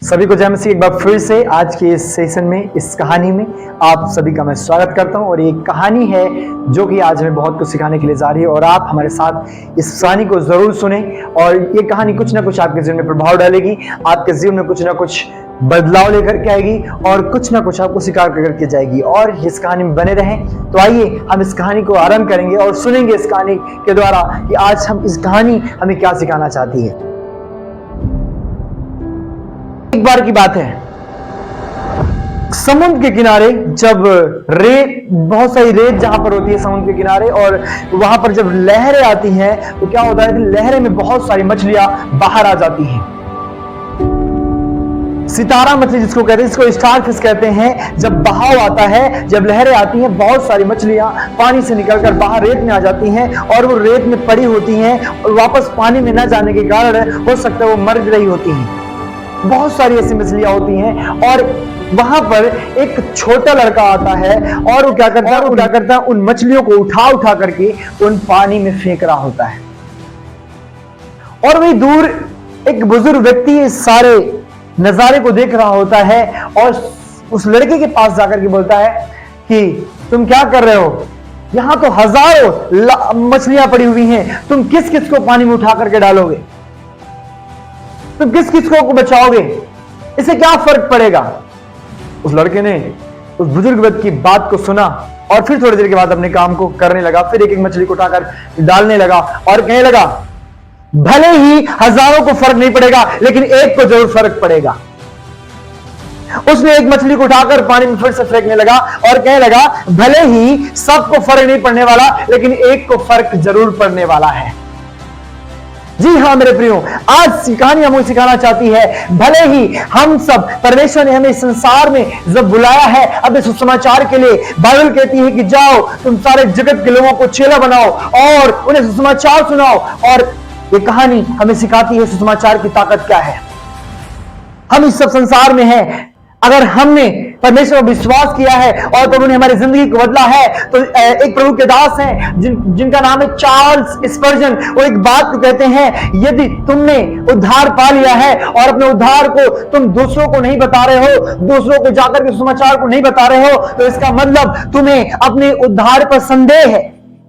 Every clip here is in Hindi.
सभी को जय मसीह। एक बार फिर से आज के इस सेशन में, इस कहानी में आप सभी का मैं स्वागत करता हूं। और ये कहानी है जो कि आज हमें बहुत कुछ सिखाने के लिए जा रही है और आप हमारे साथ इस कहानी को जरूर सुने। और ये कहानी कुछ ना कुछ आपके जीवन में प्रभाव डालेगी, आपके जीवन में कुछ ना कुछ बदलाव लेकर के आएगी और कुछ ना कुछ आपको सिखा करके जाएगी। और इस कहानी में बने रहें। तो आइए हम इस कहानी को आरंभ करेंगे और सुनेंगे इस कहानी के द्वारा कि आज हम इस कहानी हमें क्या सिखाना चाहती है। एक बार की बात है, समुद्र के किनारे जब रेत, बहुत सारी रेत जहां पर होती है समुद्र के किनारे, और वहां पर जब लहरें आती हैं तो क्या होता है कि लहरें में बहुत सारी मछलियां बाहर आ जाती हैं। सितारा मछली जिसको कहते हैं, इसको स्टार फिश कहते हैं। जब बहाव आता है, जब लहरें आती हैं, बहुत सारी मछलियां पानी से निकलकर बाहर रेत में आ जाती हैं और वो रेत में पड़ी होती हैं और वापस पानी में न जाने के कारण हो सकता है वो मर रही होती हैं। बहुत सारी ऐसी मछलियां होती हैं और वहां पर एक छोटा लड़का आता है और वो क्या करता है, उन मछलियों को उठा करके उन पानी में फेंक रहा होता है। और वही दूर एक बुजुर्ग व्यक्ति इस सारे नजारे को देख रहा होता है और उस लड़के के पास जाकर के बोलता है कि तुम क्या कर रहे हो, यहां तो हजारों मछलियां पड़ी हुई हैं, तुम किस किस को पानी में उठा करके डालोगे, तुम किस किस को बचाओगे, इससे क्या फर्क पड़ेगा। उस लड़के ने उस बुजुर्ग व्यक्ति की बात को सुना और फिर थोड़ी देर के बाद अपने काम को करने लगा। फिर एक एक मछली को उठाकर डालने लगा और कहने लगा, भले ही हजारों को फर्क नहीं पड़ेगा लेकिन एक को जरूर फर्क पड़ेगा। उसने एक मछली को उठाकर पानी में फिर से फेंकने लगा और कहने लगा, भले ही सबको फर्क नहीं पड़ने वाला लेकिन एक को फर्क जरूर पड़ने वाला है। जी हां मेरे प्रियो, आज कहानी हमें सिखाना चाहती है, भले ही हम सब, परमेश्वर ने हमें इस संसार में जब बुलाया है अब इस सुसमाचार के लिए, बाइबल कहती है कि जाओ तुम सारे जगत के लोगों को चेला बनाओ और उन्हें सुसमाचार सुनाओ। और ये कहानी हमें सिखाती है सुसमाचार की ताकत क्या है। हम इस सब संसार में हैं, अगर हमने परमेश्वर पर विश्वास किया है और प्रभु ने हमारी जिंदगी को बदला है तो एक प्रभु के दास हैं जिनका नाम है चार्ल्स स्पर्जन, वो एक बात को कहते हैं, यदि तुमने उद्धार पा लिया है और अपने उद्धार को तुम दूसरों को नहीं बता रहे हो, दूसरों को जाकर के समाचार को नहीं बता रहे हो, तो इसका मतलब तुम्हें अपने उद्धार पर संदेह है।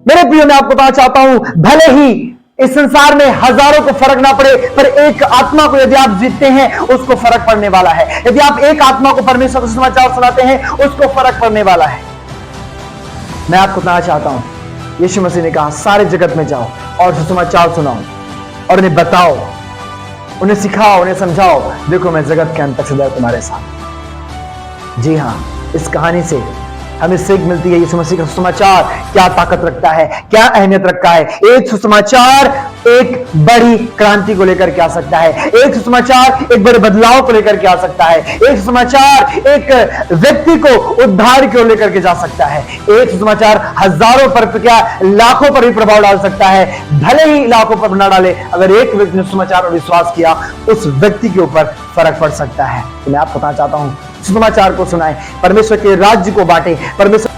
मेरे प्रियो, मैं आपको बताना चाहता हूं, भले ही इस संसार में हजारों को फर्क ना पड़े पर एक आत्मा को यदि आप जीतते हैं उसको फर्क पड़ने वाला है। यदि आप एक आत्मा को परमेश्वर का सुसमाचार सुनाते हैं उसको फर्क पड़ने वाला है। मैं आपको बताना चाहता हूं, यीशु मसीह ने कहा सारे जगत में जाओ और सुसमाचार सुनाओ और उन्हें बताओ, उन्हें सिखाओ, उन्हें समझाओ, देखो मैं जगत के अंत तक सदैव तुम्हारे साथ। जी हां, इस कहानी से हमें सीख मिलती है यीशु मसीह का सुसमाचार क्या ताकत रखता है, क्या अहमियत रखता है। एक सुसमाचार एक बड़ी क्रांति को लेकर के आ सकता है, एक सुसमाचार एक बड़े बदलाव को लेकर के आ सकता है, एक सुसमाचार एक व्यक्ति को उद्धार को लेकर के जा सकता है, एक सुसमाचार हजारों पर क्या लाखों पर भी प्रभाव डाल सकता है। भले ही लाखों पर ना डाले, अगर एक व्यक्ति ने सुसमाचार पर विश्वास किया उस व्यक्ति के ऊपर फर्क पड़ सकता है। तो मैं आपको बताना चाहता हूं, सुसमाचार को सुनाएं, परमेश्वर के राज्य को बांटें, परमेश्वर